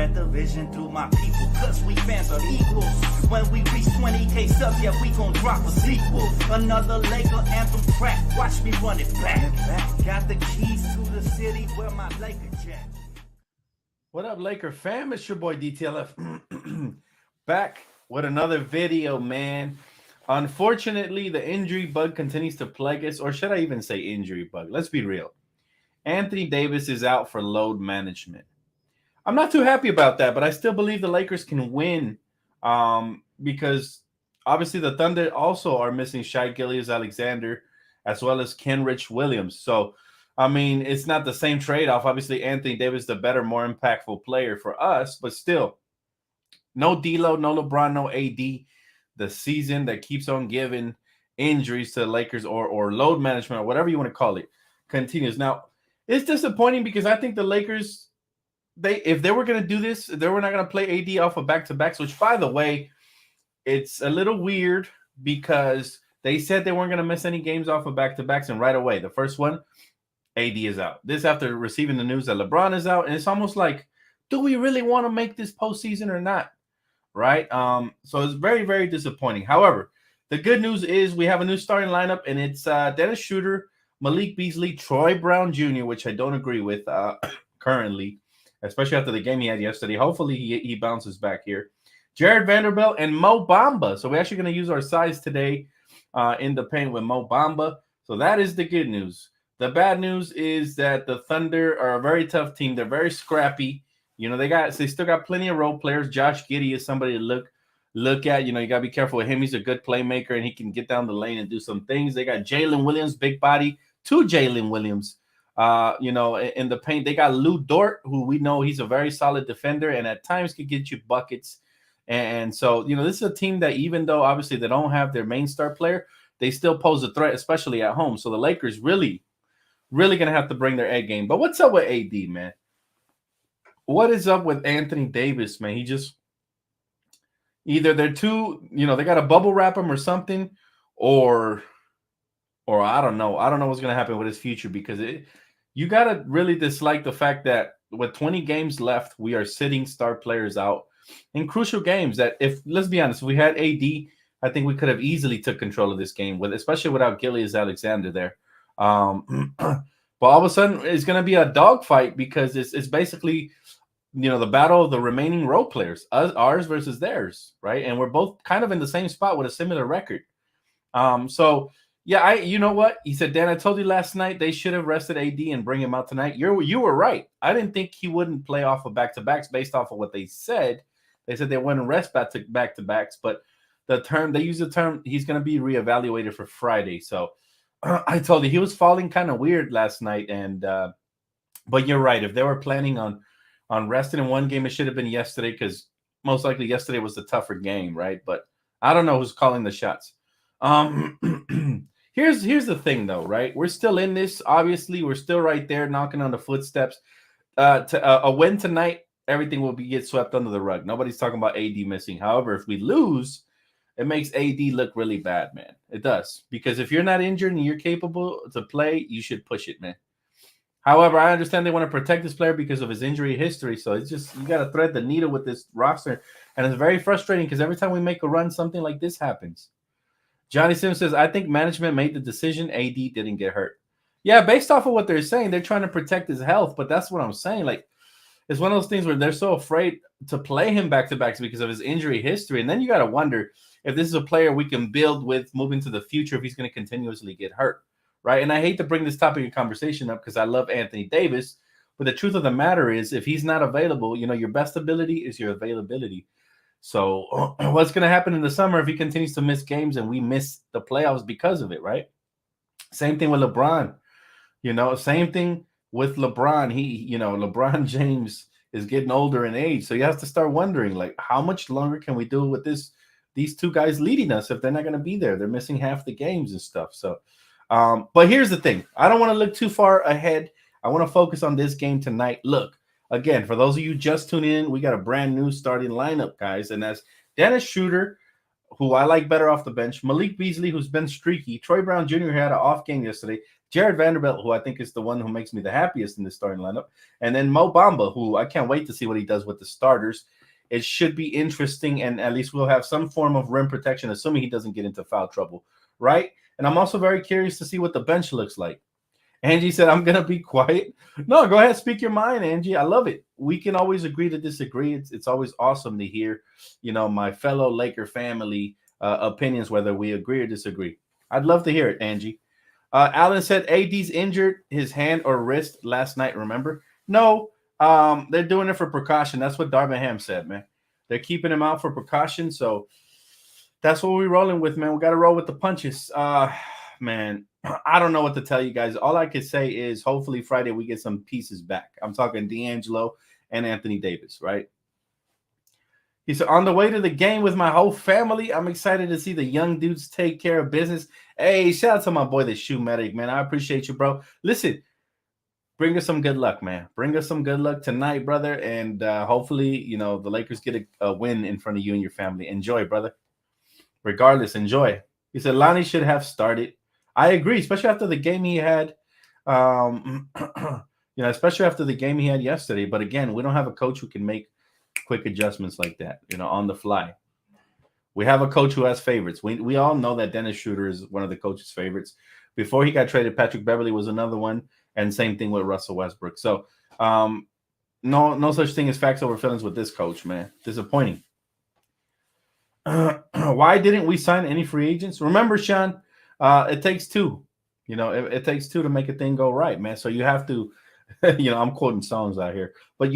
spread the vision through my people, cause we fans are equals. When we reach 20K subs, yeah, we gon' drop a sequel. Another Laker anthem track, watch me run it back. Got the keys to the city where my Laker jack. What up, Laker fam? It's your boy DTLF back with another video, man. Unfortunately, the injury bug continues to plague us, or should I even say injury bug? Let's be real. Anthony Davis is out for load management. I'm not too happy about that, but I still believe the Lakers can win because obviously the Thunder also are missing Shai Gilgeous-Alexander as well as Kenrich Williams. So, I mean, it's not the same trade-off. Obviously, Anthony Davis the better, more impactful player for us, but still, no D'Lo, no LeBron, no AD. The season that keeps on giving injuries to the Lakers or load management or whatever you want to call it continues. Now, it's disappointing because I think the Lakers, if they were going to do this, they were not going to play AD off of back-to-backs, which, by the way, it's a little weird because they said they weren't going to miss any games off of back-to-backs, and right away, the first one, AD is out. This after receiving the news that LeBron is out, and it's almost like, do we really want to make this postseason or not? Right? So it's very, very disappointing. However, the good news is we have a new starting lineup, and it's Dennis Schroeder, Malik Beasley, Troy Brown Jr., which I don't agree with currently, especially after the game he had yesterday. Hopefully he bounces back here. Jared Vanderbilt and Mo Bamba. So we're actually going to use our size today in the paint with Mo Bamba. So that is the good news. The bad news is that the Thunder are a very tough team. They're very scrappy. You know, they still got plenty of role players. Josh Giddey is somebody to look at. You know, you got to be careful with him. He's a good playmaker, and he can get down the lane and do some things. They got Jalen Williams, big body, two Jalen Williams, you know, in the paint. They got Lou Dort, who we know he's a very solid defender and at times can get you buckets. And so, you know, this is a team that even though obviously they don't have their main star player, they still pose a threat, especially at home. So the Lakers really going to have to bring their A game. But what's up with AD, man? What is up with Anthony Davis, man? He just either they're too, you know, they got to bubble wrap him or something, or I don't know. I don't know what's going to happen with his future because you got to really dislike the fact that with 20 games left, we are sitting star players out in crucial games that let's be honest, if we had AD, I think we could have easily took control of this game especially without Gilgeous-Alexander there. But all of a sudden, it's going to be a dogfight because it's basically, you know, the battle of the remaining role players, ours versus theirs, right? And we're both kind of in the same spot with a similar record. So, yeah, you know what? He said, Dan, I told you last night they should have rested AD and bring him out tonight. You were right. I didn't think he wouldn't play off of back-to-backs based off of what they said. They said they wouldn't rest back-to-backs, but they use the term he's going to be reevaluated for Friday. So, I told you he was falling kind of weird last night, and but you're right. If they were planning on resting in one game, it should have been yesterday because most likely yesterday was the tougher game, right? But I don't know who's calling the shots. Here's the thing, though, right? We're still in this. Obviously, we're still right there, knocking on the footsteps. A win tonight, everything will get swept under the rug. Nobody's talking about AD missing. However, if we lose, it makes AD look really bad, man. It does. Because if you're not injured and you're capable to play, you should push it, man. However, I understand they want to protect this player because of his injury history. So it's just, you got to thread the needle with this roster. And it's very frustrating because every time we make a run, something like this happens. Johnny Sims says, I think management made the decision. AD didn't get hurt. Yeah, based off of what they're saying, they're trying to protect his health. But that's what I'm saying. Like, it's one of those things where they're so afraid to play him back-to-backs because of his injury history. And then you got to wonder if this is a player we can build with moving to the future if he's going to continuously get hurt, right? And I hate to bring this topic of conversation up because I love Anthony Davis, but the truth of the matter is if he's not available, you know, your best ability is your availability. So what's going to happen in the summer if he continues to miss games and we miss the playoffs because of it, right? Same thing with LeBron. You know, same thing with LeBron. LeBron James is getting older in age, so you have to start wondering, like, how much longer can we do with these two guys leading us if they're not going to be there? They're missing half the games and stuff. So, but here's the thing. I don't want to look too far ahead. I want to focus on this game tonight. Look, again, for those of you just tuning in, we got a brand new starting lineup, guys, and that's Dennis Schroeder, who I like better off the bench, Malik Beasley, who's been streaky, Troy Brown Jr., who had an off game yesterday, Jared Vanderbilt, who I think is the one who makes me the happiest in the starting lineup, and then Mo Bamba, who I can't wait to see what he does with the starters. It should be interesting, and at least we'll have some form of rim protection, assuming he doesn't get into foul trouble, right? And I'm also very curious to see what the bench looks like. Angie said, I'm going to be quiet. No, go ahead. Speak your mind, Angie. I love it. We can always agree to disagree. It's always awesome to hear, my fellow Laker family opinions, whether we agree or disagree. I'd love to hear it, Angie. Alan said, AD's injured his hand or wrist last night, remember? No, they're doing it for precaution. That's what Darvin Ham said, man. They're keeping him out for precaution. So that's what we're rolling with, man. We got to roll with the punches. Man, I don't know what to tell you guys. All I could say is hopefully Friday we get some pieces back. I'm talking D'Angelo and Anthony Davis, right? He said, on the way to the game with my whole family, I'm excited to see the young dudes take care of business. Hey, shout out to my boy, the Shoe Medic, man. I appreciate you, bro. Listen, bring us some good luck, man. Bring us some good luck tonight, brother. And hopefully, the Lakers get a win in front of you and your family. Enjoy, brother. Regardless, enjoy. He said, Lonnie should have started. I agree, especially after the game he had. Especially after the game he had yesterday. But again, we don't have a coach who can make quick adjustments like that, on the fly. We have a coach who has favorites. We all know that Dennis Schroeder is one of the coach's favorites. Before he got traded, Patrick Beverley was another one, and same thing with Russell Westbrook. So, no such thing as facts over feelings with this coach, man. Disappointing. Why didn't we sign any free agents? Remember, Sean, it takes two. It takes two to make a thing go right, man. So you have to, I'm quoting songs out here, but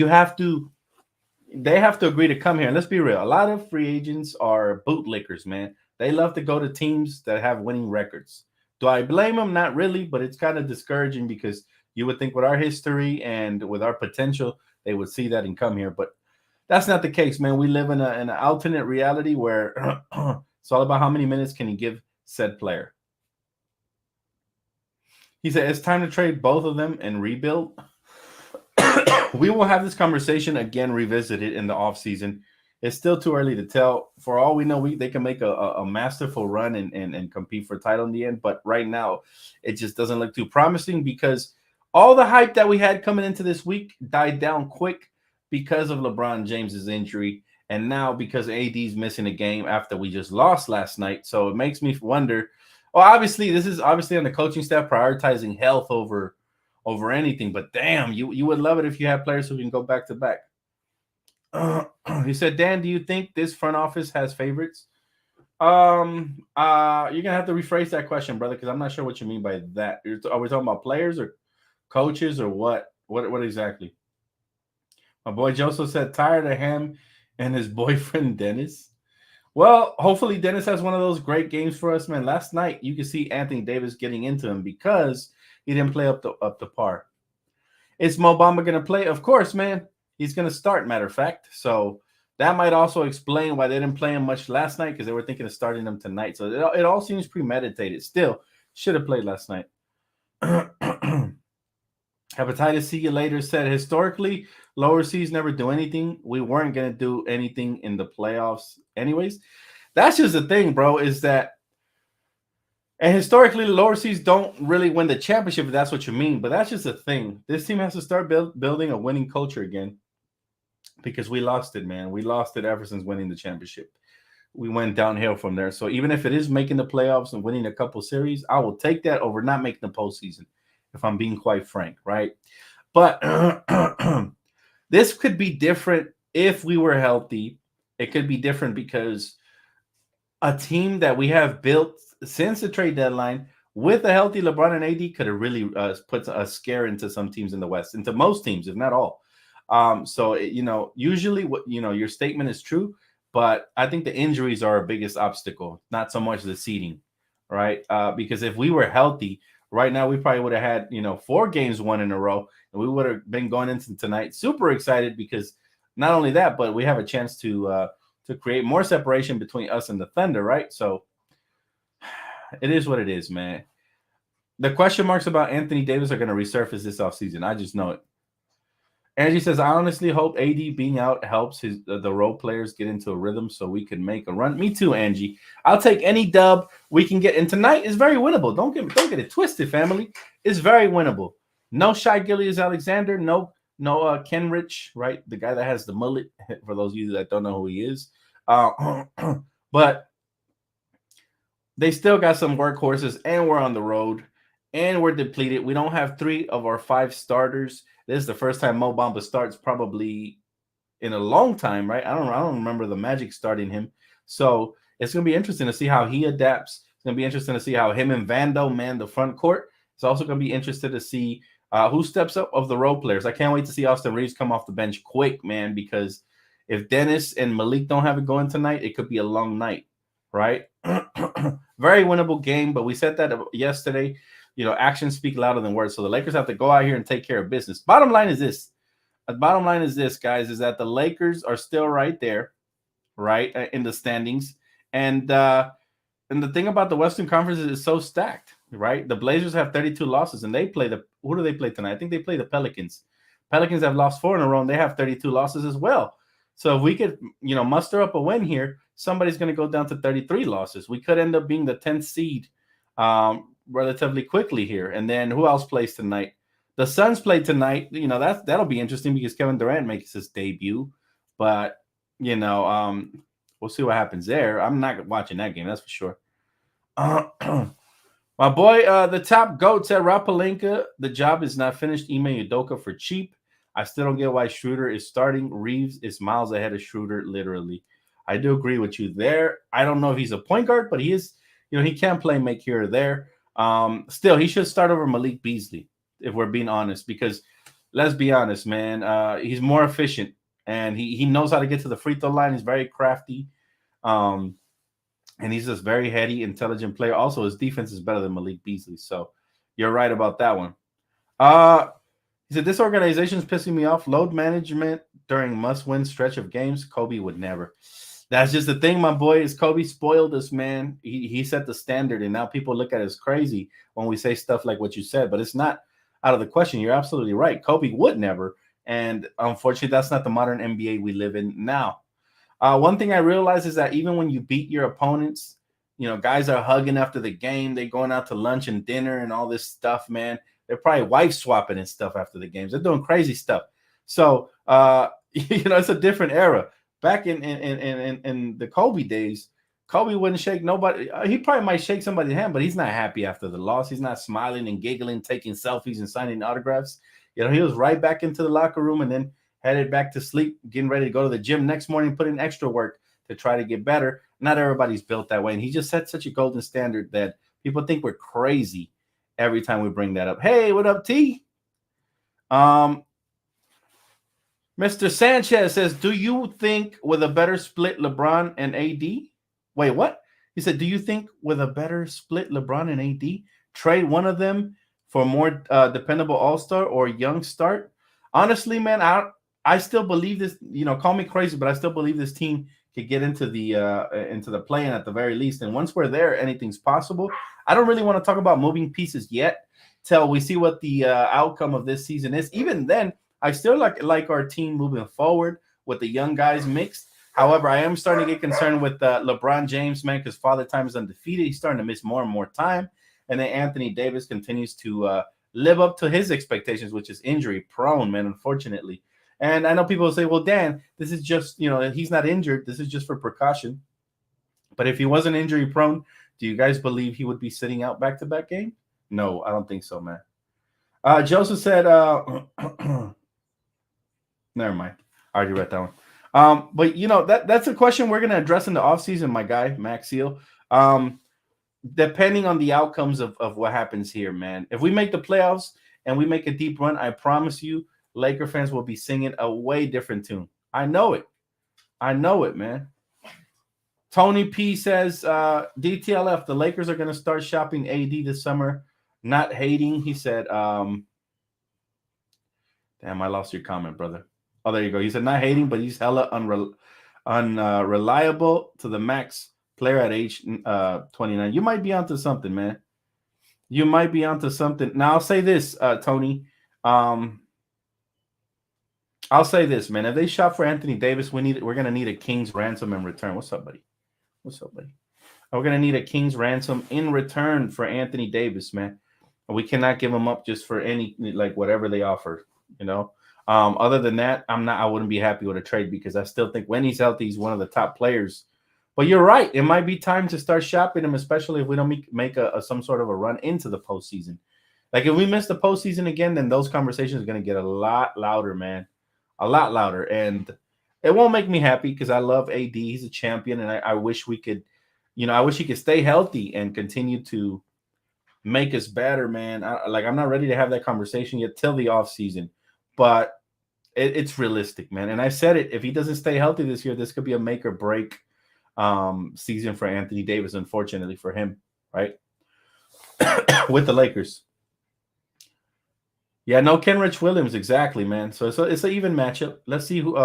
they have to agree to come here. And let's be real. A lot of free agents are bootlickers, man. They love to go to teams that have winning records. Do I blame them? Not really, but it's kind of discouraging because you would think with our history and with our potential, they would see that and come here. But that's not the case, man. We live in an alternate reality where it's all about how many minutes can you give said player. He said, it's time to trade both of them and rebuild. We will have this conversation again, revisited in the offseason. It's still too early to tell. For all we know, they can make a masterful run and compete for a title in the end. But right now, it just doesn't look too promising because all the hype that we had coming into this week died down quick because of LeBron James's injury. And now because AD's missing a game after we just lost last night. So it makes me wonder. Well, obviously, this is obviously on the coaching staff prioritizing health over anything. But damn, you would love it if you had players who can go back to back. He said, Dan, do you think this front office has favorites? You're gonna have to rephrase that question, brother, because I'm not sure what you mean by that. Are we talking about players or coaches or what? What exactly? My boy Joseph said, tired of him and his boyfriend Dennis. Well, hopefully Dennis has one of those great games for us, man. Last night you could see Anthony Davis getting into him because he didn't play up to par. Is Mo Bamba gonna play? Of course, man. He's gonna start, matter of fact. So that might also explain why they didn't play him much last night because they were thinking of starting him tonight. So it all seems premeditated. Still, should have played last night. Hepatitis See You Later said, historically, lower seeds never do anything. We weren't going to do anything in the playoffs anyways. That's just the thing, bro, is that, and historically, the lower seeds don't really win the championship, if that's what you mean. But that's just the thing. This team has to start building a winning culture again because we lost it, man. We lost it ever since winning the championship. We went downhill from there. So even if it is making the playoffs and winning a couple series, I will take that over not making the postseason, if I'm being quite frank, right? But this could be different if we were healthy. It could be different because a team that we have built since the trade deadline with a healthy LeBron and AD could have really put a scare into some teams in the West, into most teams, if not all. So, usually what, your statement is true, but I think the injuries are our biggest obstacle, not so much the seeding, right? Because if we were healthy, right now we probably would have had, 4 games won in a row, and we would have been going into tonight super excited because not only that, but we have a chance to create more separation between us and the Thunder, right? So it is what it is, man. The question marks about Anthony Davis are going to resurface this offseason. I just know it. Angie says, I honestly hope AD being out helps the role players get into a rhythm so we can make a run. Me too, Angie. I'll take any dub we can get. And tonight is very winnable. Don't get it twisted, family. It's very winnable. No Shy Gillies Alexander. No Kenrich, right? The guy that has the mullet. For those of you that don't know who he is, uh, but they still got some workhorses, and we're on the road, and we're depleted. We don't have 3 of our 5 starters. This is the first time Mo Bamba starts probably in a long time, right? I don't remember the Magic starting him. So it's gonna be interesting to see how he adapts. It's gonna be interesting to see how him and Vando man the front court. It's also gonna be interesting to see who steps up of the role players. I can't wait to see Austin Reeves come off the bench quick, man, because if Dennis and Malik don't have it going tonight, it could be a long night, right? Very winnable game, but we said that yesterday. Actions speak louder than words. So the Lakers have to go out here and take care of business. Bottom line is this. The bottom line is this, guys, is that the Lakers are still right there, right, in the standings. And the thing about the Western Conference is it's so stacked, right? The Blazers have 32 losses, and they play who do they play tonight? I think they play the Pelicans. Pelicans have lost 4 in a row, and they have 32 losses as well. So if we could, muster up a win here, somebody's going to go down to 33 losses. We could end up being the 10th seed relatively quickly here. And then who else plays tonight? The Suns play tonight. That'll be interesting because Kevin Durant makes his debut. But we'll see what happens there. I'm not watching that game, that's for sure. My boy, the top goat said Rapalinka, the job is not finished. Ime Udoka for cheap. I still don't get why Schroeder is starting. Reeves is miles ahead of Schroeder, literally. I do agree with you there. I don't know if he's a point guard, but he is, he can play make here or there. Still, he should start over Malik Beasley, if we're being honest, because let's be honest, man, he's more efficient and he knows how to get to the free throw line. He's very crafty. And he's just very heady, intelligent player. Also, his defense is better than Malik Beasley. So you're right about that one. He said, this organization is pissing me off. Load management during must-win stretch of games. Kobe would never. That's just the thing, my boy, is Kobe spoiled us, man. He set the standard, and now people look at us crazy when we say stuff like what you said, but it's not out of the question. You're absolutely right. Kobe would never, and unfortunately, that's not the modern NBA we live in now. One thing I realized is that even when you beat your opponents, guys are hugging after the game. They're going out to lunch and dinner and all this stuff, man. They're probably wife swapping and stuff after the games. They're doing crazy stuff. So, it's a different era. Back in the Kobe days, Kobe wouldn't shake nobody. He probably might shake somebody's hand, but he's not happy after the loss. He's not smiling and giggling, taking selfies and signing autographs. He was right back into the locker room and then headed back to sleep, getting ready to go to the gym next morning, put in extra work to try to get better. Not everybody's built that way. And he just set such a golden standard that people think we're crazy every time we bring that up. Hey, what up, T? Mr. Sanchez says, do you think with a better split LeBron and AD? Wait, what? He said, do you think with a better split LeBron and AD, trade one of them for more dependable all-star or young start? Honestly, man, I still believe this. Call me crazy, but I still believe this team could get into the play-in at the very least. And once we're there, anything's possible. I don't really want to talk about moving pieces yet till we see what the outcome of this season is. Even then, I still like our team moving forward with the young guys mixed. However, I am starting to get concerned with LeBron James, man, because Father Time is undefeated. He's starting to miss more and more time. And then Anthony Davis continues to live up to his expectations, which is injury prone, man, unfortunately. And I know people will say, well, Dan, this is just, he's not injured. This is just for precaution. But if he wasn't injury prone, do you guys believe he would be sitting out back-to-back game? No, I don't think so, man. Joseph said, never mind. I already read that one. But, that's a question we're going to address in the offseason, my guy, Max Seal. Depending on the outcomes of what happens here, man. If we make the playoffs and we make a deep run, I promise you, Laker fans will be singing a way different tune. I know it, man. Tony P says, DTLF, the Lakers are going to start shopping AD this summer. Not hating. He said, damn, I lost your comment, brother. Oh, there you go. He said, not hating, but he's hella unreliable to the max player at age 29. You might be onto something, man. You might be onto something. Now, I'll say this, Tony. I'll say this, man. If they shop for Anthony Davis, we're gonna need a king's ransom in return. What's up, buddy? What's up, buddy? We're gonna need a king's ransom in return for Anthony Davis, man. We cannot give him up just for any like whatever they offer, you know. Other than that, I wouldn't be happy with a trade because I still think when he's healthy, he's one of the top players. But you're right, it might be time to start shopping him, especially if we don't make some sort of a run into the postseason. Like if we miss the postseason again, then those conversations are gonna get a lot louder, man, a lot louder, and it won't make me happy because I love AD. He's a champion, and I wish we could, I wish he could stay healthy and continue to make us better, man. I'm not ready to have that conversation yet till the off season, but it's realistic, man. And I said it, if he doesn't stay healthy this year, this could be a make or break season for Anthony Davis, unfortunately for him, right? With the Lakers. Yeah, no Kenrich Williams, exactly, man. So it's an even matchup. Let's see who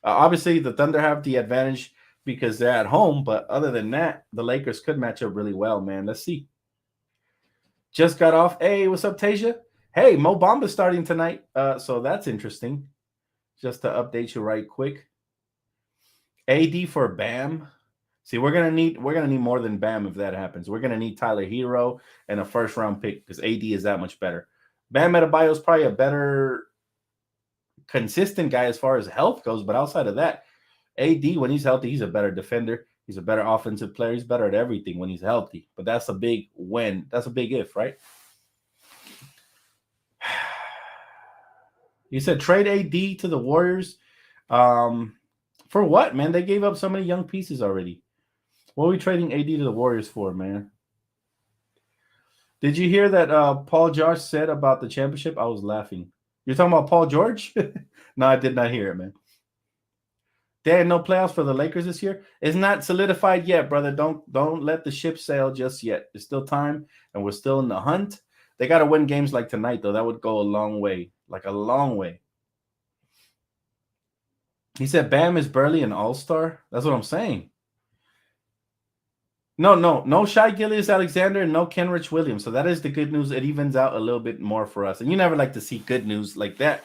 obviously the Thunder have the advantage because they're at home, but other than that, the Lakers could match up really well, man. Let's see. Just got off. Hey, what's up, Tasia? Hey, Mo Bamba's starting tonight. So that's interesting. Just to update you right quick. AD for Bam. See, we're gonna need more than Bam if that happens. We're gonna need Tyler Hero and a first-round pick because AD is that much better. Bam Adebayo is probably a better consistent guy as far as health goes, but outside of that, AD, when he's healthy, he's a better defender. He's a better offensive player. He's better at everything when he's healthy. But that's a big when. That's a big if, right? You said trade AD to the Warriors. For what, man? They gave up so many young pieces already. What are we trading AD to the Warriors for, man? Did you hear that Paul George said about the championship? I was laughing. You're talking about Paul George? No, I did not hear it, man. Dan, no playoffs for the Lakers this year. It's not solidified yet, brother. Don't let the ship sail just yet. There's still time, and we're still in the hunt. They got to win games like tonight, though. That would go a long way, like a long way. He said Bam is barely an all-star. That's what I'm saying. No Shai Gilgeous-Alexander and no Kenrich Williams. So that is the good news. It evens out a little bit more for us. And you never like to see good news like that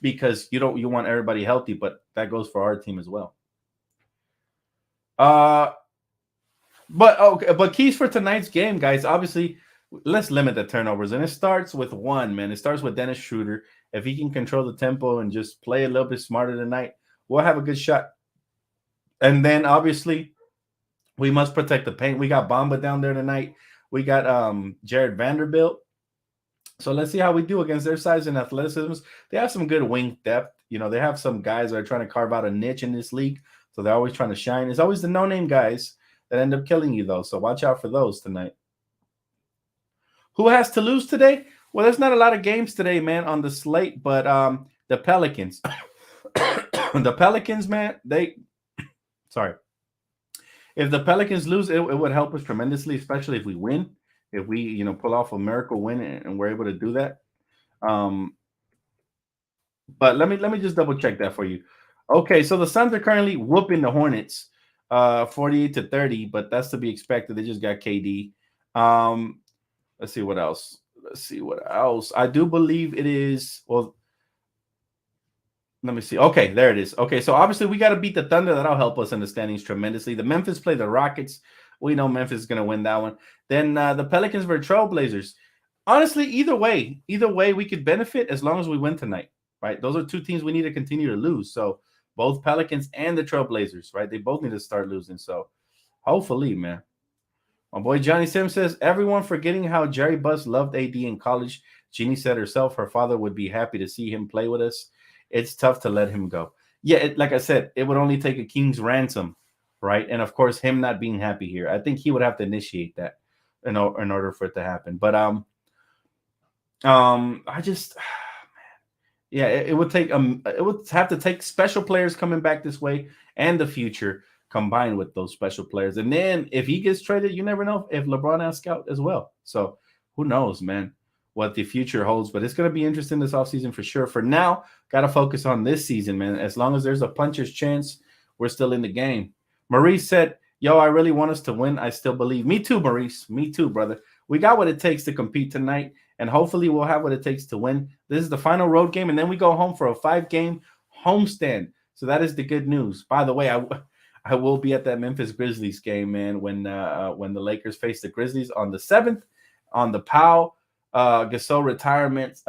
because you want everybody healthy, but that goes for our team as well. But keys for tonight's game, guys. Obviously, let's limit the turnovers. And it starts with one, man. It starts with Dennis Schroeder. If he can control the tempo and just play a little bit smarter tonight, we'll have a good shot. And then obviously we must protect the paint. We got Bamba down there tonight. We got Jared Vanderbilt. So let's see how we do against their size and athleticism. They have some good wing depth. They have some guys that are trying to carve out a niche in this league. So they're always trying to shine. It's always the no-name guys that end up killing you, though. So watch out for those tonight. Who has to lose today? Well, there's not a lot of games today, man, on the slate. But the Pelicans. The Pelicans, man, sorry. If the Pelicans lose, it would help us tremendously, especially if we win. If we, pull off a miracle win and we're able to do that. But let me just double check that for you. Okay, so the Suns are currently whooping the Hornets 48-30, but that's to be expected. They just got KD. Let's see what else. I do believe it is, well, let me see. Okay, there it is. Okay, so obviously we got to beat the Thunder. That'll help us in the standings tremendously. The Memphis play the Rockets. We know Memphis is going to win that one. Then the Pelicans versus Trailblazers. Honestly, either way, we could benefit as long as we win tonight, right? Those are two teams we need to continue to lose. So both Pelicans and the Trailblazers, right? They both need to start losing. So hopefully, man. My boy Johnny Sim says, everyone forgetting how Jerry Buss loved AD in college. Jeannie said herself her father would be happy to see him play with us. It's tough to let him go. Yeah, like I said, it would only take a king's ransom, right? And, of course, him not being happy here. I think he would have to initiate that in order for it to happen. But I just – yeah, it would take it would have to take special players coming back this way and the future combined with those special players. And then if he gets traded, you never know if LeBron has scout as well. So who knows, man, what the future holds. But it's going to be interesting this offseason for sure. For now, got to focus on this season, man. As long as there's a puncher's chance, we're still in the game. Maurice said, yo, I really want us to win. I still believe. Me too, Maurice. Me too, brother. We got what it takes to compete tonight, and hopefully we'll have what it takes to win. This is the final road game, and then we go home for a 5-game homestand. So that is the good news. By the way, I will be at that Memphis Grizzlies game, man, when the Lakers face the Grizzlies on the 7th on the Pau Gasol retirement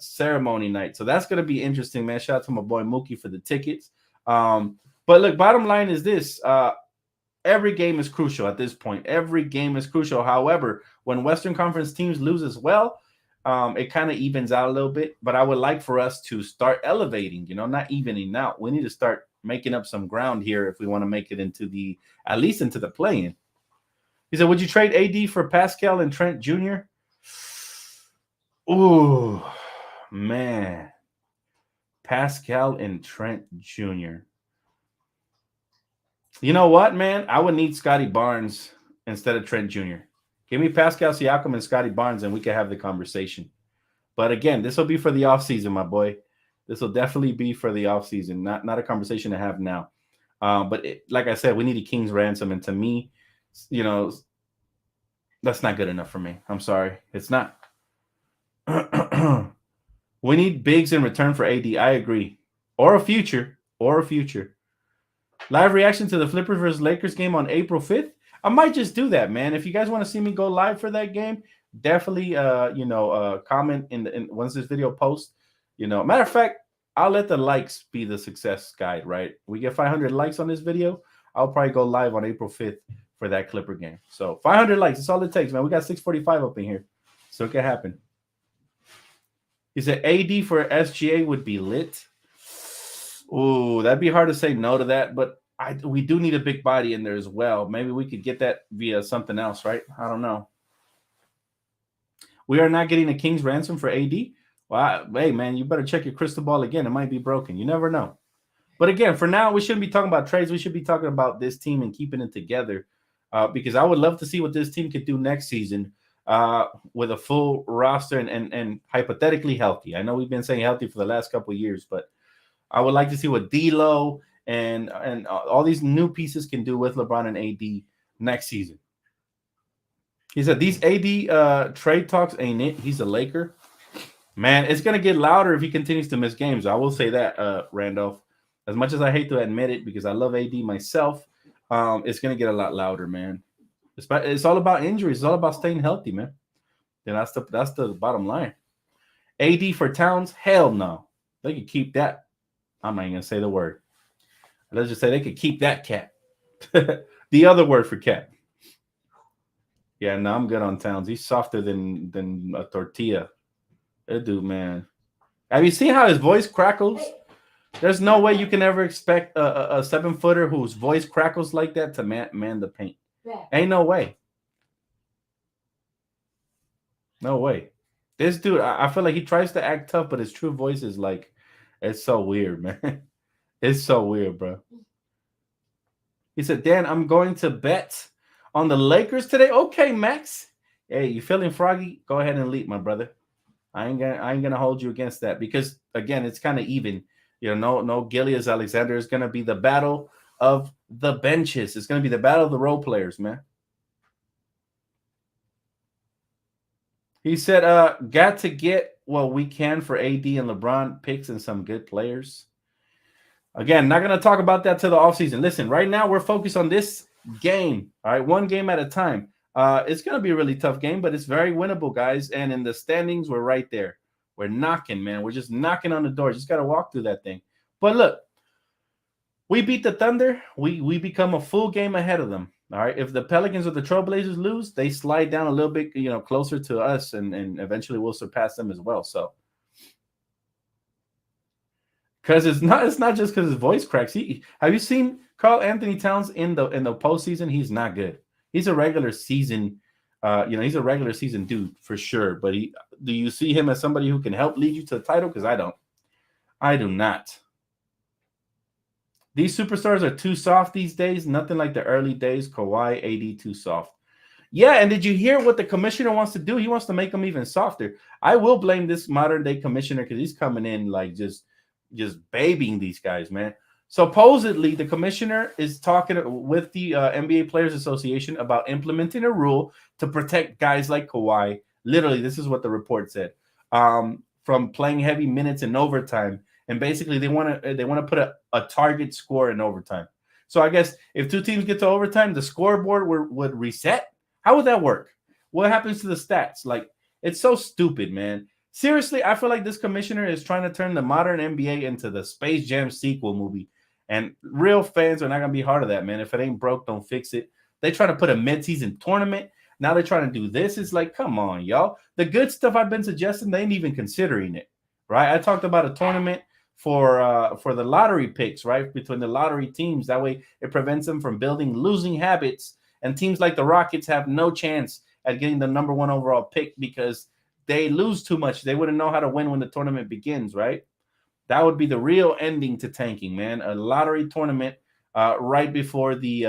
ceremony night. So that's going to be interesting, man. Shout out to my boy Mookie for the tickets. But look, bottom line is this. Every game is crucial at this point. Every game is crucial. However, when Western Conference teams lose as well, it kind of evens out a little bit. But I would like for us to start elevating, not evening out. We need to start making up some ground here if we want to make it at least into the play-in. He said, would you trade AD for Pascal and Trent Jr.? Ooh, man. Pascal and Trent Jr. You know what, man? I would need Scotty Barnes instead of Trent Jr. Give me Pascal Siakam and Scotty Barnes, and we can have the conversation. But again, this will be for the offseason, my boy. This will definitely be for the offseason, not a conversation to have now. But like I said, we need a king's ransom. And to me, that's not good enough for me. I'm sorry. It's not. We need bigs in return for AD. I agree. Or a future. Live reaction to the Clippers versus Lakers game on April 5th. I might just do that, man. If you guys want to see me go live for that game, definitely, comment in once this video posts. Matter of fact, I'll let the likes be the success guide, right? We get 500 likes on this video. I'll probably go live on April 5th for that Clipper game. So 500 likes, that's all it takes, man. We got 645 up in here. So it can happen. He said AD for SGA would be lit. Ooh, that'd be hard to say no to that, but we do need a big body in there as well. Maybe we could get that via something else, right? I don't know. We are not getting a king's ransom for AD. Well, hey, man, you better check your crystal ball again. It might be broken. You never know. But again, for now, we shouldn't be talking about trades. We should be talking about this team and keeping it together because I would love to see what this team could do next season with a full roster and hypothetically healthy. I know we've been saying healthy for the last couple of years, but I would like to see what D'Lo and all these new pieces can do with LeBron and AD next season. He said these AD trade talks ain't it. He's a Laker. Man, it's going to get louder if he continues to miss games. I will say that, Randolph. As much as I hate to admit it because I love AD myself, it's going to get a lot louder, man. It's all about injuries. It's all about staying healthy, man. And that's the bottom line. AD for Towns? Hell no. They could keep that. I'm not even going to say the word. Let's just say they could keep that cat. The other word for cat. Yeah, no, I'm good on Towns. He's softer than a tortilla. That dude, man. Have you seen how his voice crackles? There's no way you can ever expect a 7-footer whose voice crackles like that to man the paint. Ain't no way. No way. This dude, I feel like he tries to act tough, but his true voice is like, it's so weird, man. It's so weird, bro. He said, Dan, I'm going to bet on the Lakers today. Okay, Max. Hey, you feeling froggy? Go ahead and leap, my brother. I ain't gonna hold you against that because again, it's kind of even. No Gilius Alexander. Is gonna be the battle of the benches. It's gonna be the battle of the role players, man. He said, got to get what we can for AD and LeBron picks and some good players. Again, not gonna talk about that till the offseason. Listen, right now we're focused on this game. All right, one game at a time. It's going to be a really tough game, but it's very winnable, guys. And in the standings, we're right there. We're knocking, man. We're just knocking on the door. Just got to walk through that thing. But look, we beat the Thunder. We become a full game ahead of them. All right. If the Pelicans or the Trailblazers lose, they slide down a little bit, closer to us, and eventually we'll surpass them as well. So, because it's not just because his voice cracks. Have you seen Karl Anthony Towns in the postseason? He's not good. He's a regular season, he's a regular season dude for sure. But do you see him as somebody who can help lead you to the title? Because I don't. I do not. These superstars are too soft these days. Nothing like the early days. Kawhi, AD, too soft. Yeah, and did you hear what the commissioner wants to do? He wants to make them even softer. I will blame this modern day commissioner because he's coming in like just babying these guys, man. Supposedly, the commissioner is talking with the NBA Players Association about implementing a rule to protect guys like Kawhi. Literally, this is what the report said. From playing heavy minutes in overtime and basically they want to put a target score in overtime. So I guess if two teams get to overtime, the scoreboard would reset. How would that work? What happens to the stats? Like, it's so stupid, man. Seriously, I feel like this commissioner is trying to turn the modern NBA into the Space Jam sequel movie. And real fans are not going to be hard of that, man. If it ain't broke, don't fix it. They try to put a mid-season tournament. Now they're trying to do this. It's like, come on, y'all. The good stuff I've been suggesting, they ain't even considering it, right? I talked about a tournament for the lottery picks, right, between the lottery teams. That way it prevents them from building losing habits. And teams like the Rockets have no chance at getting the number 1 overall pick because they lose too much. They wouldn't know how to win when the tournament begins, right? That would be the real ending to tanking, man. A lottery tournament right before the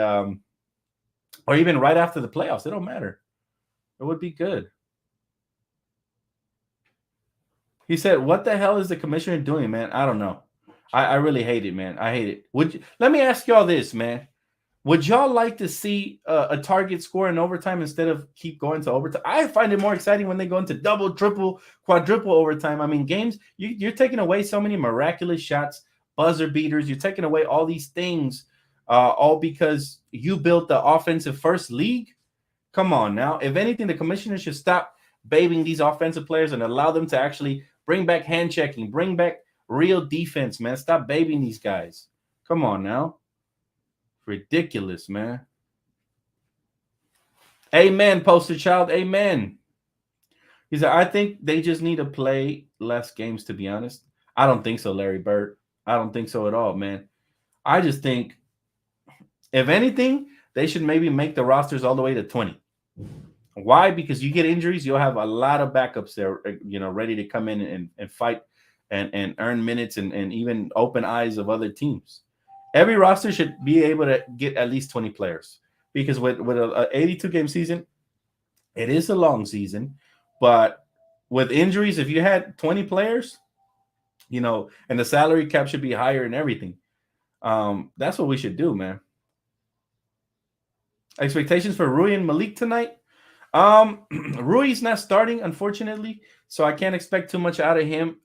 or even right after the playoffs. It don't matter. It would be good. He said, "What the hell is the commissioner doing, man? I don't know. I really hate it, man. I hate it. Let me ask y'all this, man. Would y'all like to see a target score in overtime instead of keep going to overtime? I find it more exciting when they go into double, triple, quadruple overtime. I mean, games, you're taking away so many miraculous shots, buzzer beaters. You're taking away all these things, all because you built the offensive first league. Come on now. If anything, the commissioner should stop babying these offensive players and allow them to actually bring back hand checking, bring back real defense, man. Stop babying these guys. Come on now. Ridiculous, man. Amen, poster child. Amen. He said, I think they just need to play less games, to be honest. I don't think so, Larry Bird. I don't think so at all, man. I just think, if anything, they should maybe make the rosters all the way to 20. Why? Because you get injuries, you'll have a lot of backups there, ready to come in and fight and earn minutes and even open eyes of other teams. Every roster should be able to get at least 20 players because with an 82-game season, it is a long season. But with injuries, if you had 20 players, and the salary cap should be higher and everything. That's what we should do, man. Expectations for Rui and Malik tonight? Rui's not starting, unfortunately, so I can't expect too much out of him.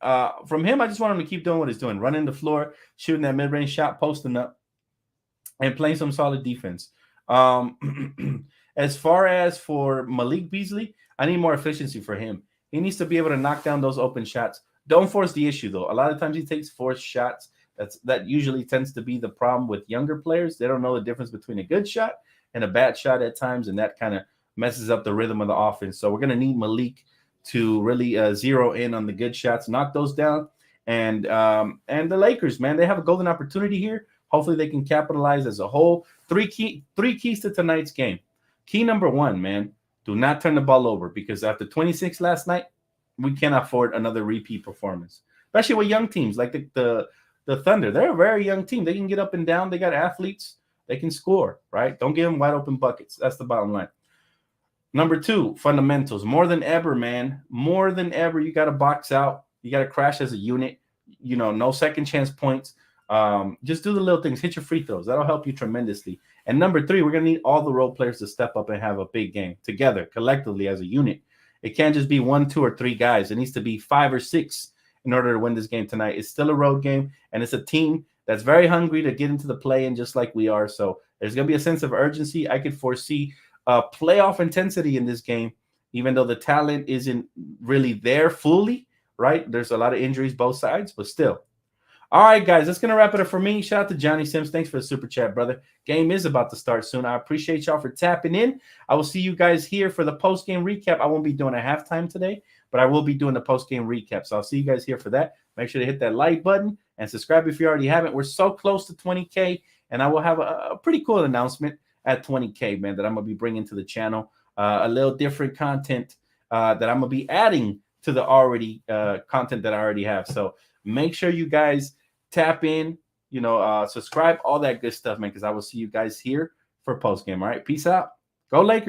From him, I just want him to keep doing what he's doing, running the floor, shooting that mid-range shot, posting up, and playing some solid defense. As far as for Malik Beasley, I need more efficiency for him. He needs to be able to knock down those open shots. Don't force the issue, though. A lot of times he takes forced shots. That usually tends to be the problem with younger players. They don't know the difference between a good shot and a bad shot at times, and that kind of messes up the rhythm of the offense. So we're going to need Malik to really zero in on the good shots, knock those down. And the Lakers, man, they have a golden opportunity here. Hopefully they can capitalize as a whole. Three keys to tonight's game. Key number 1, man, do not turn the ball over, because after 26 last night, we cannot afford another repeat performance, especially with young teams like the Thunder. They're a very young team. They can get up and down. They got athletes. They can score, right? Don't give them wide open buckets. That's the bottom line. Number 2, fundamentals. More than ever, man. More than ever, you got to box out. You got to crash as a unit. No second chance points. Just do the little things. Hit your free throws. That'll help you tremendously. And number 3, we're going to need all the role players to step up and have a big game together, collectively as a unit. It can't just be 1, 2, or 3 guys. It needs to be 5 or 6 in order to win this game tonight. It's still a road game, and it's a team that's very hungry to get into the play-in just like we are. So there's going to be a sense of urgency. I could foresee playoff intensity in this game, even though the talent isn't really there fully, right? There's a lot of injuries both sides, but still. All right, guys, that's going to wrap it up for me. Shout out to Johnny Sims. Thanks for the super chat, brother. Game is about to start soon. I appreciate y'all for tapping in. I will see you guys here for the post-game recap. I won't be doing a halftime today, but I will be doing the post-game recap. So I'll see you guys here for that. Make sure to hit that like button and subscribe if you already haven't. We're so close to 20K, and I will have a pretty cool announcement at 20K, man, that I'm going to be bringing to the channel. A little different content that I'm going to be adding to the already content that I already have. So make sure you guys tap in, subscribe, all that good stuff, man, because I will see you guys here for post game. All right, peace out. Go Lakers.